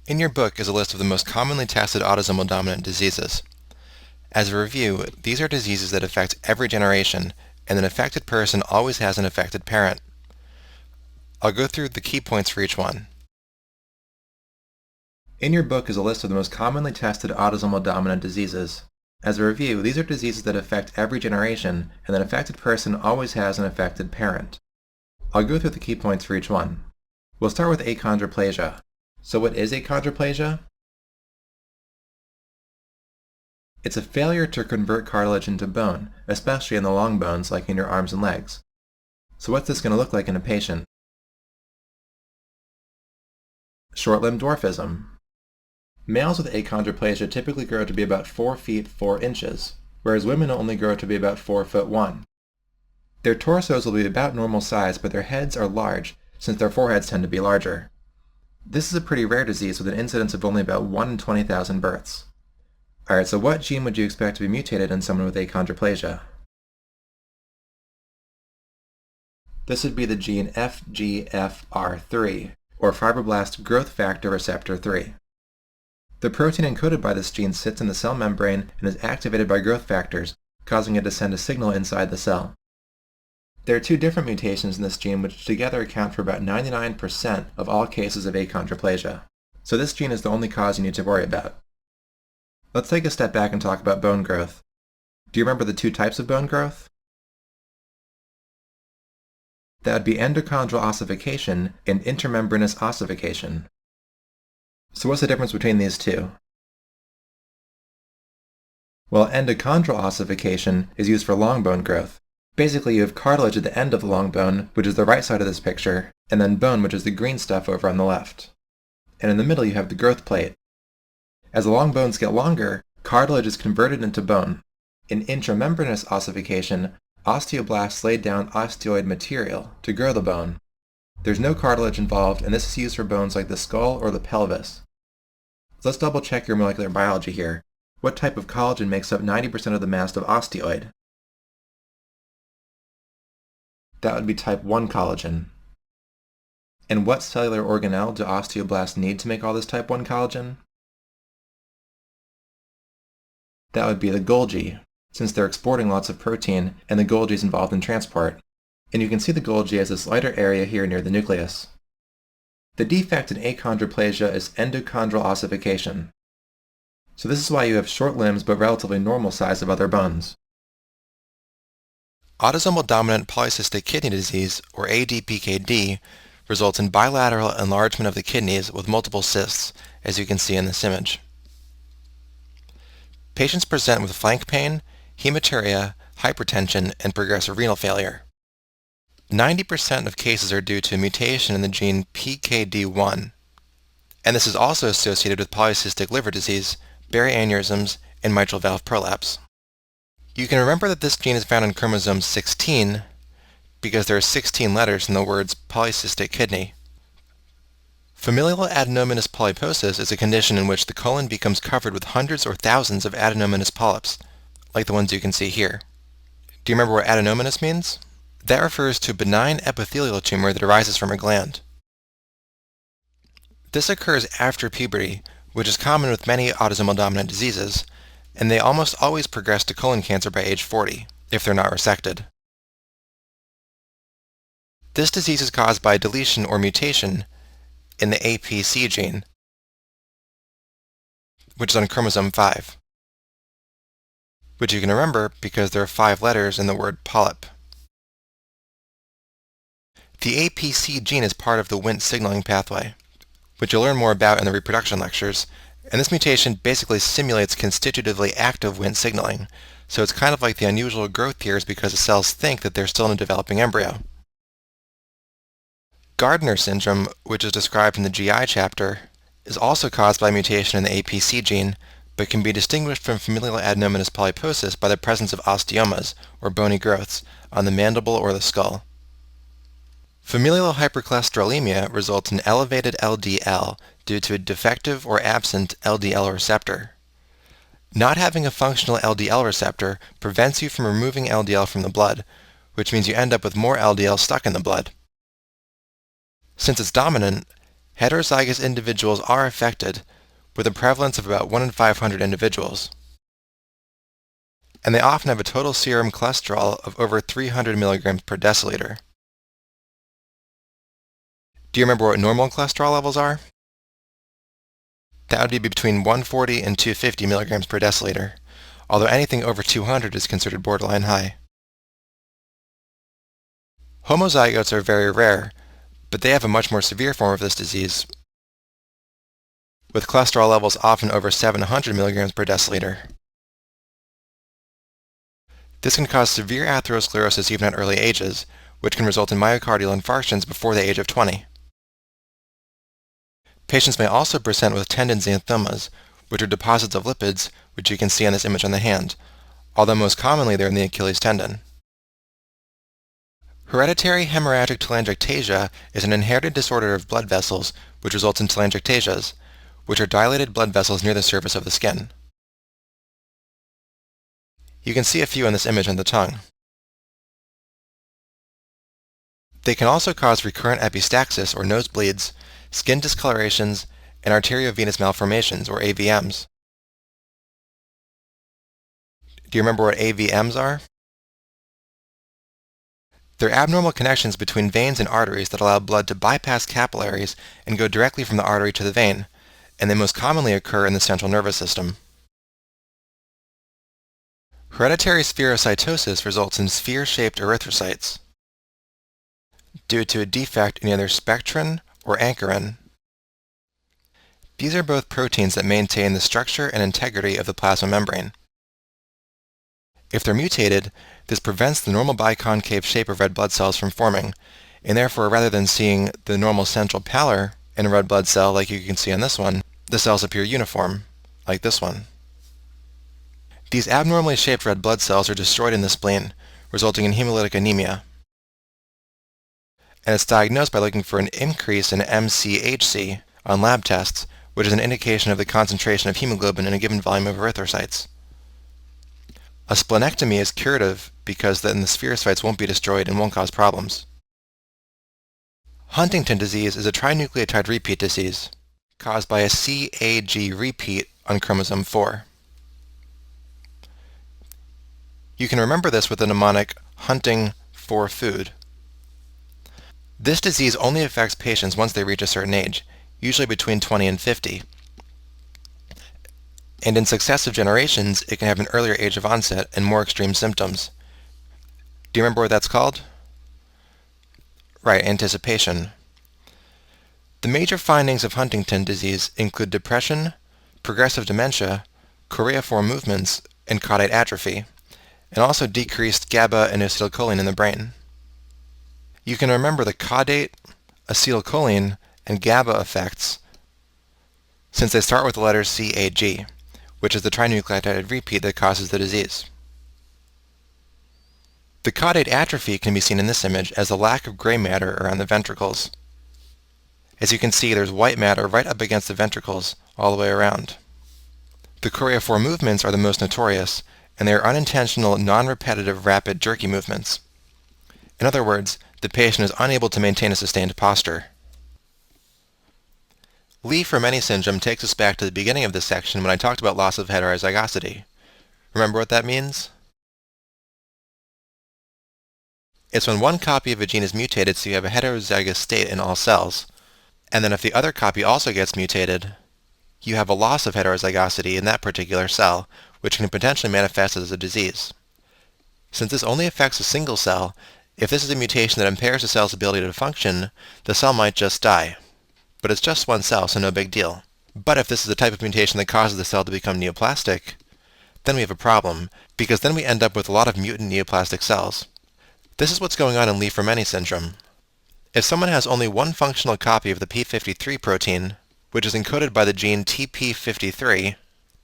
In your book is a list of the most commonly tested autosomal dominant diseases. As a review, these are diseases that affect every generation, and an affected person always has an affected parent. I'll go through the key points for each one. In your book is a list of the most commonly tested autosomal dominant diseases. As a review, these are diseases that affect every generation, and an affected person always has an affected parent. I'll go through the key points for each one. We'll start with achondroplasia. So what is achondroplasia? It's a failure to convert cartilage into bone, especially in the long bones like in your arms and legs. So what's this going to look like in a patient? Short limb dwarfism. Males with achondroplasia typically grow to be about 4 feet 4 inches, whereas women only grow to be about 4 foot 1. Their torsos will be about normal size, but their heads are large, since their foreheads tend to be larger. This is a pretty rare disease with an incidence of only about 1 in 20,000 births. Alright, so what gene would you expect to be mutated in someone with achondroplasia? This would be the gene FGFR3, or fibroblast growth factor receptor 3. The protein encoded by this gene sits in the cell membrane and is activated by growth factors, causing it to send a signal inside the cell. There are 2 different mutations in this gene which together account for about 99% of all cases of achondroplasia. So this gene is the only cause you need to worry about. Let's take a step back and talk about bone growth. Do you remember the 2 types of bone growth? That would be endochondral ossification and intermembranous ossification. So what's the difference between these 2? Well, endochondral ossification is used for long bone growth. Basically, you have cartilage at the end of the long bone, which is the right side of this picture, and then bone, which is the green stuff over on the left. And in the middle you have the growth plate. As the long bones get longer, cartilage is converted into bone. In intramembranous ossification, osteoblasts lay down osteoid material to grow the bone. There's no cartilage involved, and this is used for bones like the skull or the pelvis. So let's double check your molecular biology here. What type of collagen makes up 90% of the mass of osteoid? That would be type 1 collagen. And what cellular organelle do osteoblasts need to make all this type 1 collagen? That would be the Golgi, since they're exporting lots of protein, and the Golgi is involved in transport. And you can see the Golgi as this lighter area here near the nucleus. The defect in achondroplasia is endochondral ossification. So this is why you have short limbs but relatively normal size of other bones. Autosomal dominant polycystic kidney disease, or ADPKD, results in bilateral enlargement of the kidneys with multiple cysts, as you can see in this image. Patients present with flank pain, hematuria, hypertension, and progressive renal failure. 90% of cases are due to a mutation in the gene PKD1, and this is also associated with polycystic liver disease, Barry aneurysms, and mitral valve prolapse. You can remember that this gene is found in chromosome 16 because there are 16 letters in the words polycystic kidney. Familial adenomatous polyposis is a condition in which the colon becomes covered with hundreds or thousands of adenomatous polyps, like the ones you can see here. Do you remember what adenomatous means? That refers to a benign epithelial tumor that arises from a gland. This occurs after puberty, which is common with many autosomal dominant diseases, and they almost always progress to colon cancer by age 40, if they're not resected. This disease is caused by deletion or mutation in the APC gene, which is on chromosome 5, which you can remember because there are 5 letters in the word polyp. The APC gene is part of the Wnt signaling pathway, which you'll learn more about in the reproduction lectures, and this mutation basically simulates constitutively active Wnt signaling, so it's kind of like the unusual growth years because the cells think that they're still in a developing embryo. Gardner syndrome, which is described in the GI chapter, is also caused by a mutation in the APC gene, but can be distinguished from familial adenomatous polyposis by the presence of osteomas, or bony growths, on the mandible or the skull. Familial hypercholesterolemia results in elevated LDL due to a defective or absent LDL receptor. Not having a functional LDL receptor prevents you from removing LDL from the blood, which means you end up with more LDL stuck in the blood. Since it's dominant, Heterozygous individuals are affected, with a prevalence of about 1 in 500 individuals. And they often have a total serum cholesterol of over 300 milligrams per deciliter. Do you remember what normal cholesterol levels are? That would be between 140 and 250 milligrams per deciliter, although anything over 200 is considered borderline high. Homozygotes are very rare, but they have a much more severe form of this disease, with cholesterol levels often over 700 milligrams per deciliter. This can cause severe atherosclerosis even at early ages, which can result in myocardial infarctions before the age of 20. Patients may also present with tendon xanthomas, which are deposits of lipids, which you can see on this image on the hand, although most commonly they're in the Achilles tendon. Hereditary hemorrhagic telangiectasia is an inherited disorder of blood vessels which results in telangiectasias, which are dilated blood vessels near the surface of the skin. You can see a few in this image on the tongue. They can also cause recurrent epistaxis or nosebleeds, skin discolorations, and arteriovenous malformations or AVMs. Do you remember what AVMs are? They're abnormal connections between veins and arteries that allow blood to bypass capillaries and go directly from the artery to the vein, and they most commonly occur in the central nervous system. Hereditary spherocytosis results in sphere-shaped erythrocytes due to a defect in either spectrin or ankyrin. These are both proteins that maintain the structure and integrity of the plasma membrane. If they're mutated, this prevents the normal biconcave shape of red blood cells from forming, and therefore rather than seeing the normal central pallor in a red blood cell like you can see on this one, the cells appear uniform, like this one. These abnormally shaped red blood cells are destroyed in the spleen, resulting in hemolytic anemia. And it's diagnosed by looking for an increase in MCHC on lab tests, which is an indication of the concentration of hemoglobin in a given volume of erythrocytes. A splenectomy is curative because then the spherocytes won't be destroyed and won't cause problems. Huntington disease is a trinucleotide repeat disease caused by a CAG repeat on chromosome 4. You can remember this with the mnemonic hunting for food. This disease only affects patients once they reach a certain age, usually between 20 and 50. And in successive generations, it can have an earlier age of onset and more extreme symptoms. Do you remember what that's called? Right, anticipation. The major findings of Huntington disease include depression, progressive dementia, choreiform movements, and caudate atrophy, and also decreased GABA and acetylcholine in the brain. You can remember the caudate, acetylcholine, and GABA effects since they start with the letter CAG, which is the trinucleotide repeat that causes the disease. The caudate atrophy can be seen in this image as the lack of gray matter around the ventricles. As you can see, there's white matter right up against the ventricles all the way around. The choreiform movements are the most notorious, and they are unintentional, non-repetitive, rapid, jerky movements. In other words, the patient is unable to maintain a sustained posture. Lee-Fermeni syndrome takes us back to the beginning of this section when I talked about loss of heterozygosity. Remember what that means? It's when one copy of a gene is mutated so you have a heterozygous state in all cells, and then if the other copy also gets mutated, you have a loss of heterozygosity in that particular cell, which can potentially manifest as a disease. Since this only affects a single cell, if this is a mutation that impairs the cell's ability to function, the cell might just die. But it's just one cell, so no big deal. But if this is the type of mutation that causes the cell to become neoplastic, then we have a problem, because then we end up with a lot of mutant neoplastic cells. This is what's going on in Lee-Fermeni syndrome. If someone has only one functional copy of the p53 protein, which is encoded by the gene TP53,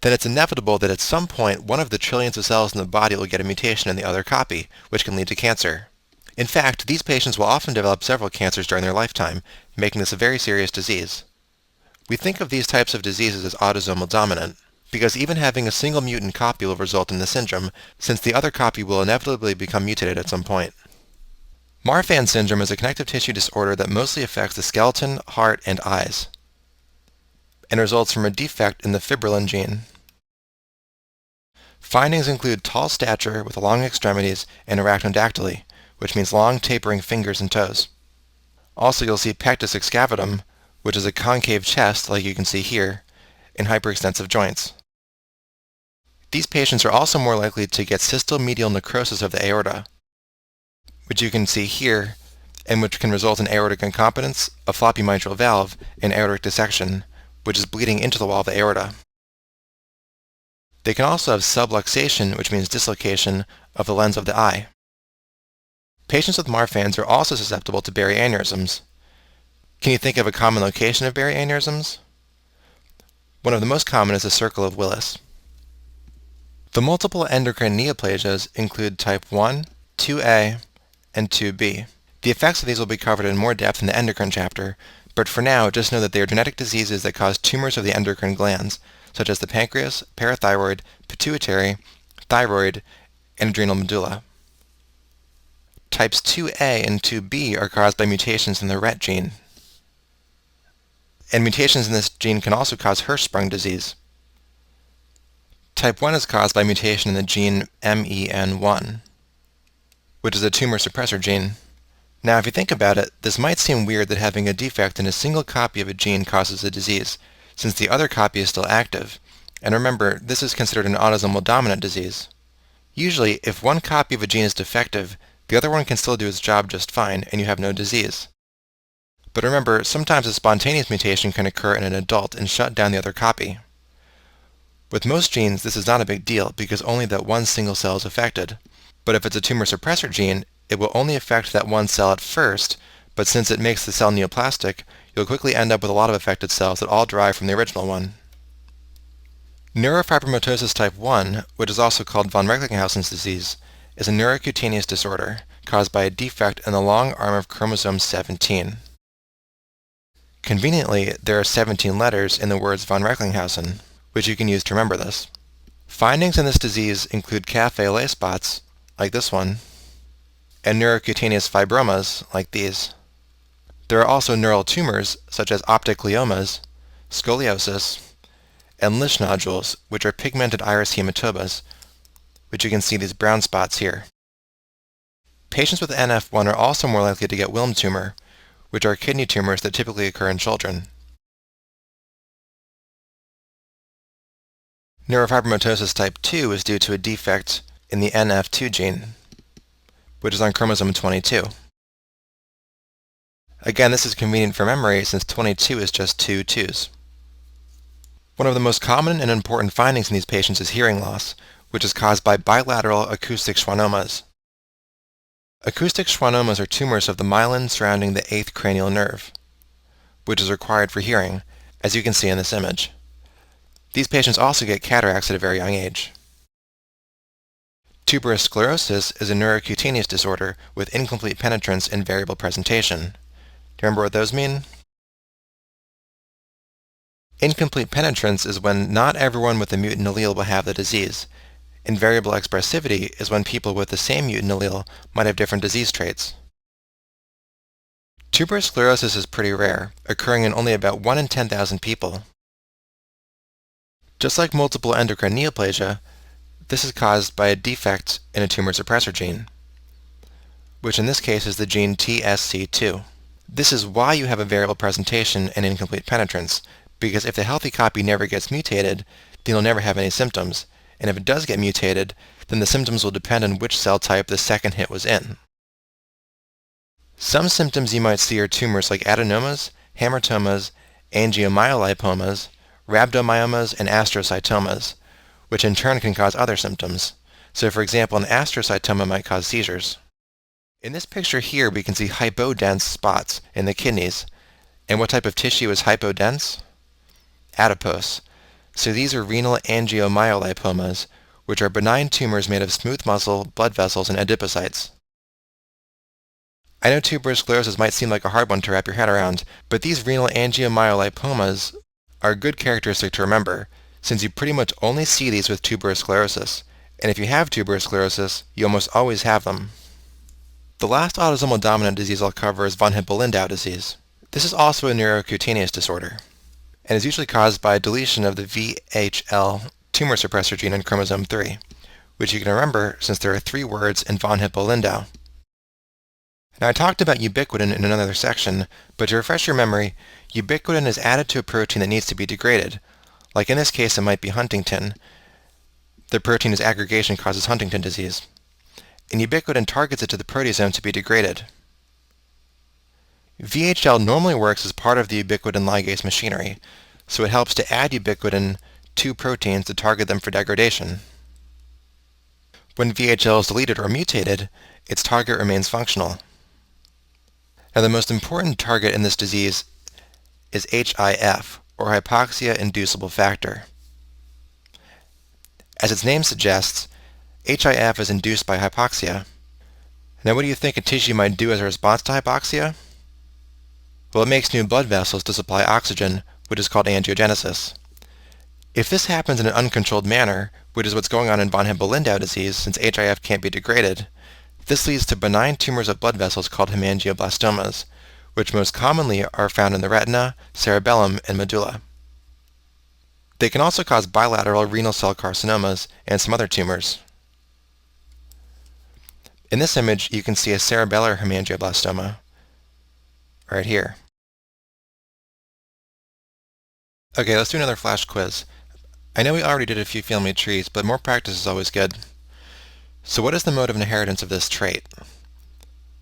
then it's inevitable that at some point one of the trillions of cells in the body will get a mutation in the other copy, which can lead to cancer. In fact, these patients will often develop several cancers during their lifetime, making this a very serious disease. We think of these types of diseases as autosomal dominant, because even having a single mutant copy will result in the syndrome, since the other copy will inevitably become mutated at some point. Marfan syndrome is a connective tissue disorder that mostly affects the skeleton, heart, and eyes, and results from a defect in the fibrillin gene. Findings include tall stature with long extremities and arachnodactyly, which means long tapering fingers and toes. Also, you'll see pectus excavatum, which is a concave chest like you can see here, and hyperextensive joints. These patients are also more likely to get systole-medial necrosis of the aorta, which you can see here, and which can result in aortic incompetence, a floppy mitral valve, and aortic dissection, which is bleeding into the wall of the aorta. They can also have subluxation, which means dislocation of the lens of the eye. Patients with Marfan's are also susceptible to Berry aneurysms. Can you think of a common location of Berry aneurysms? One of the most common is the circle of Willis. The multiple endocrine neoplasias include type 1, 2A, and 2B. The effects of these will be covered in more depth in the endocrine chapter, but for now, just know that they are genetic diseases that cause tumors of the endocrine glands, such as the pancreas, parathyroid, pituitary, thyroid, and adrenal medulla. Types 2A and 2B are caused by mutations in the RET gene. And mutations in this gene can also cause Hirschsprung disease. Type 1 is caused by mutation in the gene MEN1, which is a tumor suppressor gene. Now, if you think about it, this might seem weird that having a defect in a single copy of a gene causes a disease, since the other copy is still active. And remember, this is considered an autosomal dominant disease. Usually, if one copy of a gene is defective, the other one can still do its job just fine, and you have no disease. But remember, sometimes a spontaneous mutation can occur in an adult and shut down the other copy. With most genes, this is not a big deal because only that one single cell is affected. But if it's a tumor suppressor gene, it will only affect that one cell at first, but since it makes the cell neoplastic, you'll quickly end up with a lot of affected cells that all derive from the original one. Neurofibromatosis type 1, which is also called von Recklinghausen's disease, is a neurocutaneous disorder caused by a defect in the long arm of chromosome 17. Conveniently, there are 17 letters in the words von Recklinghausen, which you can use to remember this. Findings in this disease include cafe au lait spots, like this one, and neurocutaneous fibromas, like these. There are also neural tumors, such as optic gliomas, scoliosis, and Lisch nodules, which are pigmented iris hematobas, which you can see these brown spots here. Patients with NF1 are also more likely to get Wilm tumor, which are kidney tumors that typically occur in children. Neurofibromatosis type 2 is due to a defect in the NF2 gene, which is on chromosome 22. Again, this is convenient for memory since 22 is just two 2's. One of the most common and important findings in these patients is hearing loss, which is caused by bilateral acoustic schwannomas. Acoustic schwannomas are tumors of the myelin surrounding the 8th cranial nerve, which is required for hearing, as you can see in this image. These patients also get cataracts at a very young age. Tuberous sclerosis is a neurocutaneous disorder with incomplete penetrance and variable presentation. Do you remember what those mean? Incomplete penetrance is when not everyone with the mutant allele will have the disease, and variable expressivity is when people with the same mutant allele might have different disease traits. Tuberous sclerosis is pretty rare, occurring in only about 1 in 10,000 people. Just like multiple endocrine neoplasia, this is caused by a defect in a tumor suppressor gene, which in this case is the gene TSC2. This is why you have a variable presentation and incomplete penetrance, because if the healthy copy never gets mutated, then you'll never have any symptoms, and if it does get mutated, then the symptoms will depend on which cell type the second hit was in. Some symptoms you might see are tumors like adenomas, hamartomas, angiomyolipomas, rhabdomyomas, and astrocytomas, which in turn can cause other symptoms. So for example, an astrocytoma might cause seizures. In this picture here, we can see hypodense spots in the kidneys. And what type of tissue is hypodense? Adipose. So these are renal angiomyolipomas, which are benign tumors made of smooth muscle, blood vessels, and adipocytes. I know tuberous sclerosis might seem like a hard one to wrap your head around, but these renal angiomyolipomas are a good characteristic to remember, since you pretty much only see these with tuberous sclerosis. And if you have tuberous sclerosis, you almost always have them. The last autosomal dominant disease I'll cover is von Hippel-Lindau disease. This is also a neurocutaneous disorder, and is usually caused by a deletion of the VHL tumor suppressor gene in chromosome 3, which you can remember since there are 3 words in von Hippel-Lindau. Now, I talked about ubiquitin in another section, but to refresh your memory, ubiquitin is added to a protein that needs to be degraded. Like in this case, it might be Huntington. The protein's aggregation causes Huntington disease. And ubiquitin targets it to the proteasome to be degraded. VHL normally works as part of the ubiquitin ligase machinery, so it helps to add ubiquitin to proteins to target them for degradation. When VHL is deleted or mutated, its target remains functional. Now, the most important target in this disease is HIF, or hypoxia-inducible factor. As its name suggests, HIF is induced by hypoxia. Now, what do you think a tissue might do as a response to hypoxia? Well, it makes new blood vessels to supply oxygen, which is called angiogenesis. If this happens in an uncontrolled manner, which is what's going on in von Hippel-Lindau disease since HIF can't be degraded, this leads to benign tumors of blood vessels called hemangioblastomas, which most commonly are found in the retina, cerebellum, and medulla. They can also cause bilateral renal cell carcinomas and some other tumors. In this image, you can see a cerebellar hemangioblastoma right here. Okay, let's do another flash quiz. I know we already did a few family trees, but more practice is always good. So what is the mode of inheritance of this trait?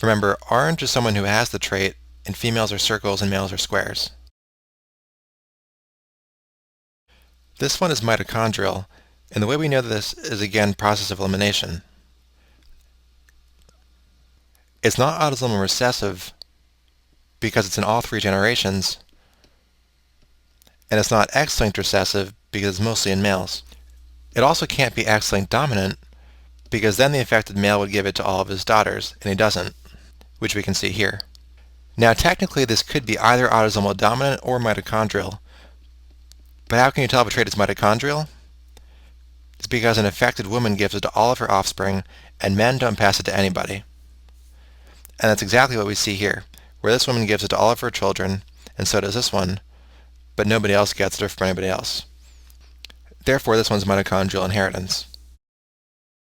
Remember, orange is someone who has the trait, and females are circles and males are squares. This one is mitochondrial, and the way we know this is again process of elimination. It's not autosomal recessive because it's in all 3 generations, and it's not X-linked recessive because it's mostly in males. It also can't be X-linked dominant because then the affected male would give it to all of his daughters, and he doesn't, which we can see here. Now, technically, this could be either autosomal dominant or mitochondrial, but how can you tell if a trait is mitochondrial? It's because an affected woman gives it to all of her offspring, and men don't pass it to anybody. And that's exactly what we see here, where this woman gives it to all of her children, and so does this one, but nobody else gets it from anybody else. Therefore, this one's mitochondrial inheritance.